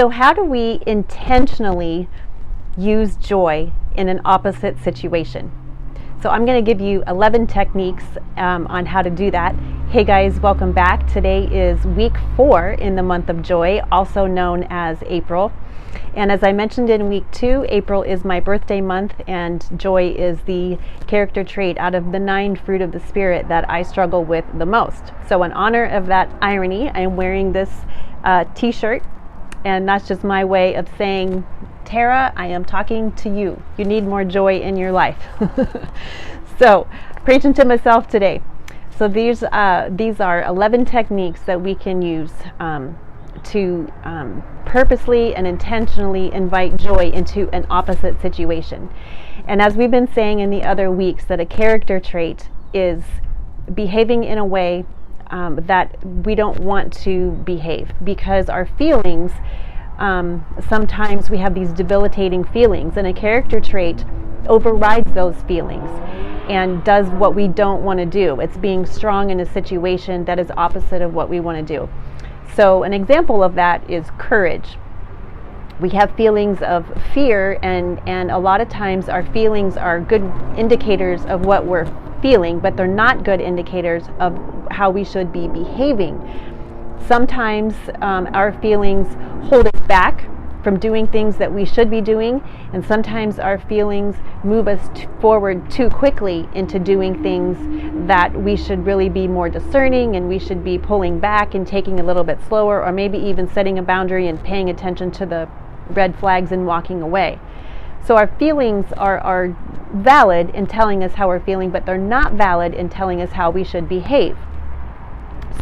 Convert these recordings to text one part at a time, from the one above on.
So how do we intentionally use joy in an opposite situation? So I'm going to give you 11 techniques on how to do that. Hey guys, welcome back. Today is week 4 in the month of joy, also known as April. And as I mentioned in week 2, April is my birthday month, and joy is the character trait out of the 9 fruit of the Spirit that I struggle with the most. So in honor of that irony, I am wearing this t-shirt, and that's just my way of saying, Tara, I am talking to you. You need more joy in your life. So, preaching to myself today. So these are 11 techniques that we can use to purposely and intentionally invite joy into an opposite situation. And as we've been saying in the other weeks, that a character trait is behaving in a way that we don't want to behave, because our feelings, sometimes we have these debilitating feelings, and a character trait overrides those feelings and does what we don't want to do. It's being strong in a situation that is opposite of what we want to do. So an example of that is courage. We have feelings of fear, and a lot of times our feelings are good indicators of what we're feeling, but they're not good indicators of how we should be behaving. Sometimes our feelings hold us back from doing things that we should be doing, and sometimes our feelings move us forward too quickly into doing things that we should really be more discerning, and we should be pulling back and taking a little bit slower, or maybe even setting a boundary and paying attention to the red flags and walking away. So our feelings are valid in telling us how we're feeling, but they're not valid in telling us how we should behave.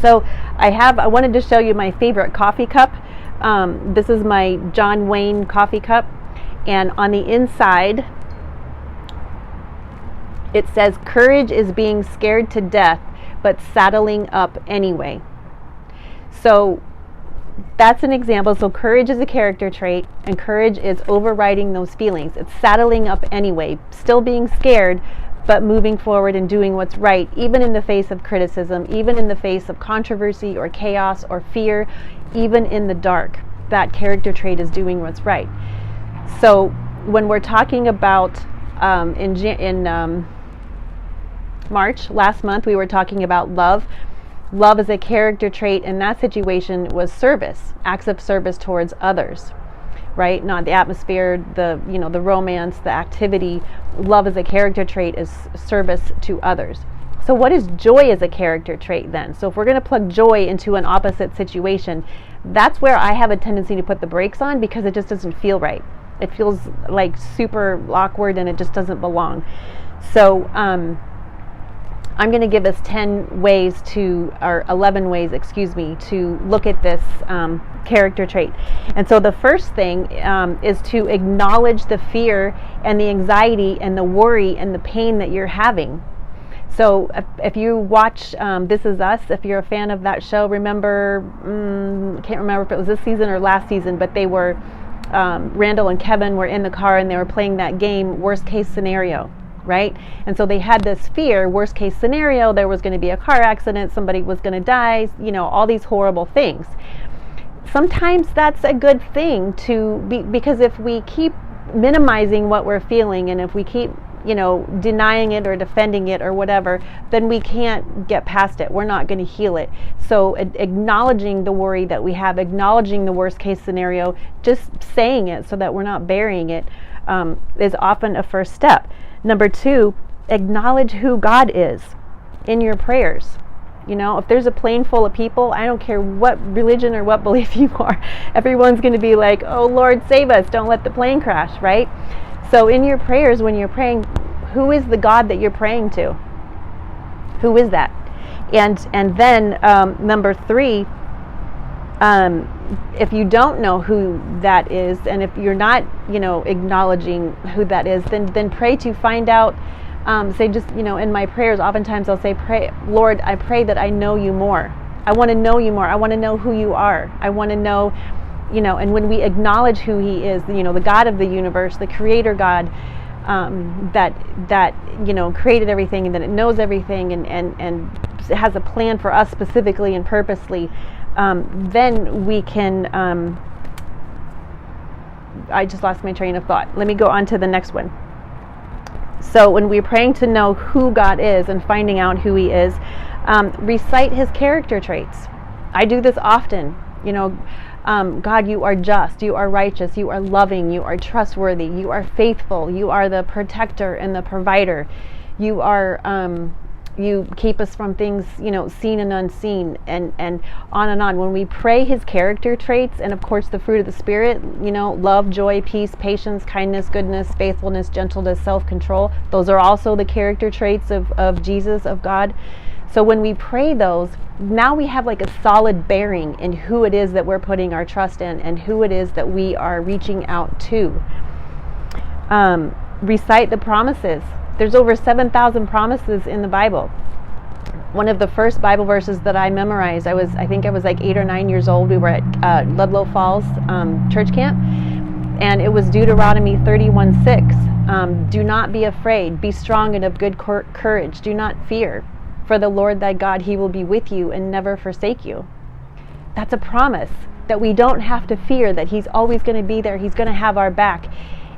So I wanted to show you my favorite coffee cup. This is my John Wayne coffee cup, and on the inside it says, "Courage is being scared to death, but saddling up anyway." So that's an example. So courage is a character trait, and courage is overriding those feelings. It's saddling up anyway, still being scared, but moving forward and doing what's right, even in the face of criticism, even in the face of controversy or chaos or fear, even in the dark. That character trait is doing what's right. So when we're talking about in March, last month, we were talking about love. Love as a character trait in that situation was service, acts of service towards others, right? Not the atmosphere, the romance, the activity. Love as a character trait is service to others. So what is joy as a character trait then? So if we're going to plug joy into an opposite situation, that's where I have a tendency to put the brakes on, because it just doesn't feel right. It feels like super awkward, and it just doesn't belong. So I'm going to give us 11 ways to look at this character trait. And so the first thing is to acknowledge the fear and the anxiety and the worry and the pain that you're having. So if you watch This Is Us, if you're a fan of that show, remember, can't remember if it was this season or last season, but they were, Randall and Kevin were in the car, and they were playing that game, worst case scenario. Right? And so they had this fear, worst case scenario, there was going to be a car accident, somebody was going to die, all these horrible things. Sometimes that's a good thing because if we keep minimizing what we're feeling, and if we keep, denying it or defending it or whatever, then we can't get past it. We're not going to heal it. So acknowledging the worry that we have, acknowledging the worst case scenario, just saying it so that we're not burying it, is often a first step. Number 2, acknowledge who God is in your prayers. If there's a plane full of people, I don't care what religion or what belief you are, everyone's going to be like, "Oh Lord, save us, don't let the plane crash," right? So in your prayers, when you're praying, who is the God that you're praying to? Who is that? And then number 3, if you don't know who that is, and if you're not, acknowledging who that is, then pray to find out. Say just, in my prayers, oftentimes I'll say, "Pray, Lord, I pray that I know you more. I want to know you more. I want to know who you are. I want to know, and when we acknowledge who he is, the God of the universe, the creator God, that created everything, and that it knows everything, and has a plan for us specifically and purposely, then we can I just lost my train of thought. Let me go on to the next one. So when we're praying to know who God is and finding out who he is, recite his character traits. I do this often. God, you are just, you are righteous, you are loving, you are trustworthy, you are faithful, you are the protector and the provider. You are, you keep us from things, seen and unseen, and on and on. When we pray his character traits, and of course the fruit of the Spirit, love, joy, peace, patience, kindness, goodness, faithfulness, gentleness, self-control, those are also the character traits of Jesus, of God. So when we pray those, now we have like a solid bearing in who it is that we're putting our trust in and who it is that we are reaching out to. Recite the promises. There's over 7,000 promises in the Bible. One of the first Bible verses that I memorized, I think I was like 8 or 9 years old. We were at Ludlow Falls church camp, and it was Deuteronomy 31:6. Do not be afraid. Be strong and of good courage. Do not fear. For the Lord thy God, he will be with you and never forsake you. That's a promise that we don't have to fear, that he's always going to be there. He's going to have our back,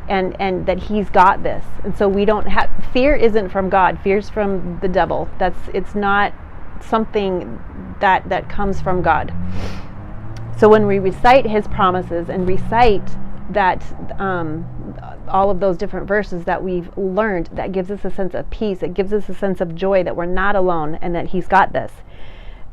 and that he's got this. And so we don't have, fear isn't from God. Fear's from the devil. It's not something that comes from God. So when we recite his promises and recite that, all of those different verses that we've learned, that gives us a sense of peace. It gives us a sense of joy that we're not alone and that he's got this.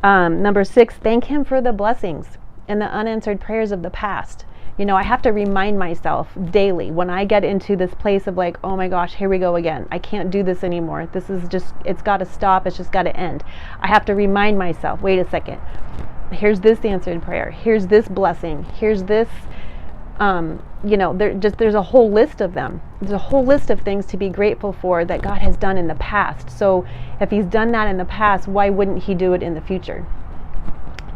Number 6, thank him for the blessings and the unanswered prayers of the past. I have to remind myself daily when I get into this place of like, oh my gosh, here we go again. I can't do this anymore. This is just, it's got to stop. It's just got to end. I have to remind myself, wait a second. Here's this answered prayer. Here's this blessing. Here's this, there's a whole list of them. There's a whole list of things to be grateful for that God has done in the past. So if he's done that in the past, why wouldn't he do it in the future?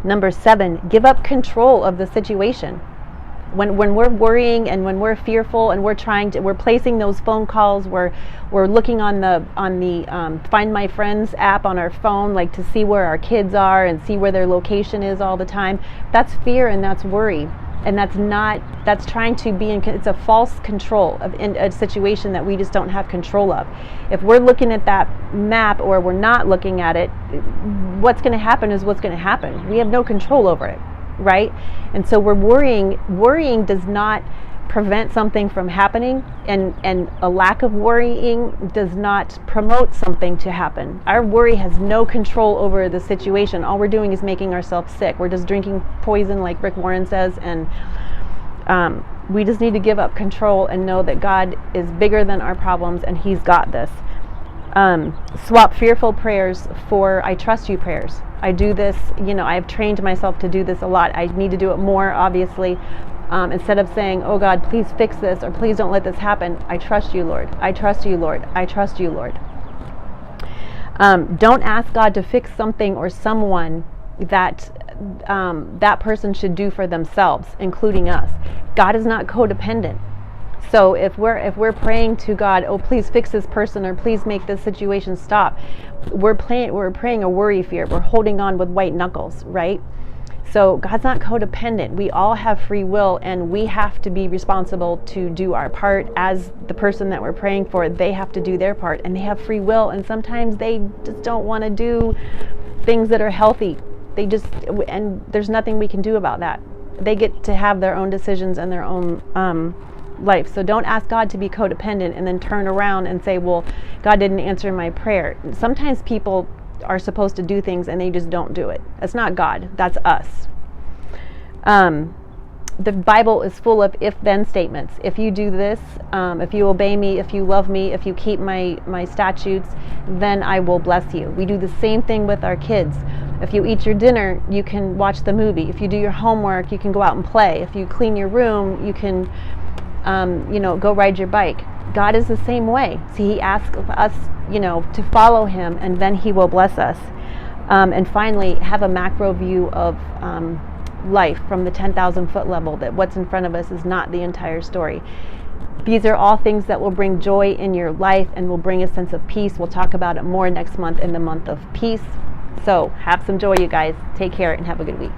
Number 7, give up control of the situation. When we're worrying and when we're fearful and we're placing those phone calls, we're looking on the Find My Friends app on our phone, like to see where our kids are and see where their location is all the time. That's fear and that's worry. And that's trying to be it's a false control in a situation that we just don't have control of. If we're looking at that map or we're not looking at it, what's going to happen is what's going to happen. We have no control over it, right? And so we're worrying. Worrying does not prevent something from happening, and a lack of worrying does not promote something to happen. Our worry has no control over the situation. All we're doing is making ourselves sick. We're just drinking poison, like Rick Warren says, and we just need to give up control and know that God is bigger than our problems and he's got this. Swap fearful prayers for I trust you prayers. I do this, I've trained myself to do this a lot. I need to do it more, obviously. Instead of saying, oh God, please fix this, or please don't let this happen, I trust you, Lord. I trust you, Lord. I trust you, Lord. Don't ask God to fix something or someone that that person should do for themselves, including us. God is not codependent. So if we're praying to God, oh please fix this person or please make this situation stop, we're praying a worry fear. We're holding on with white knuckles, right? So God's not codependent. We all have free will, and we have to be responsible to do our part. As the person that we're praying for, they have to do their part, and they have free will, and sometimes they just don't want to do things that are healthy. And there's nothing we can do about that. They get to have their own decisions and their own life. So don't ask God to be codependent and then turn around and say, well, God didn't answer my prayer. Sometimes people are supposed to do things and they just don't do it. That's not God. That's us. The Bible is full of if-then statements. If you do this, if you obey me, if you love me, if you keep my statutes, then I will bless you. We do the same thing with our kids. If you eat your dinner, you can watch the movie. If you do your homework, you can go out and play. If you clean your room, you can go ride your bike. God is the same way. See, he asks us, to follow him, and then he will bless us. And finally, have a macro view of life from the 10,000 foot level, that what's in front of us is not the entire story. These are all things that will bring joy in your life and will bring a sense of peace. We'll talk about it more next month, in the month of peace. So have some joy, you guys. Take care and have a good week.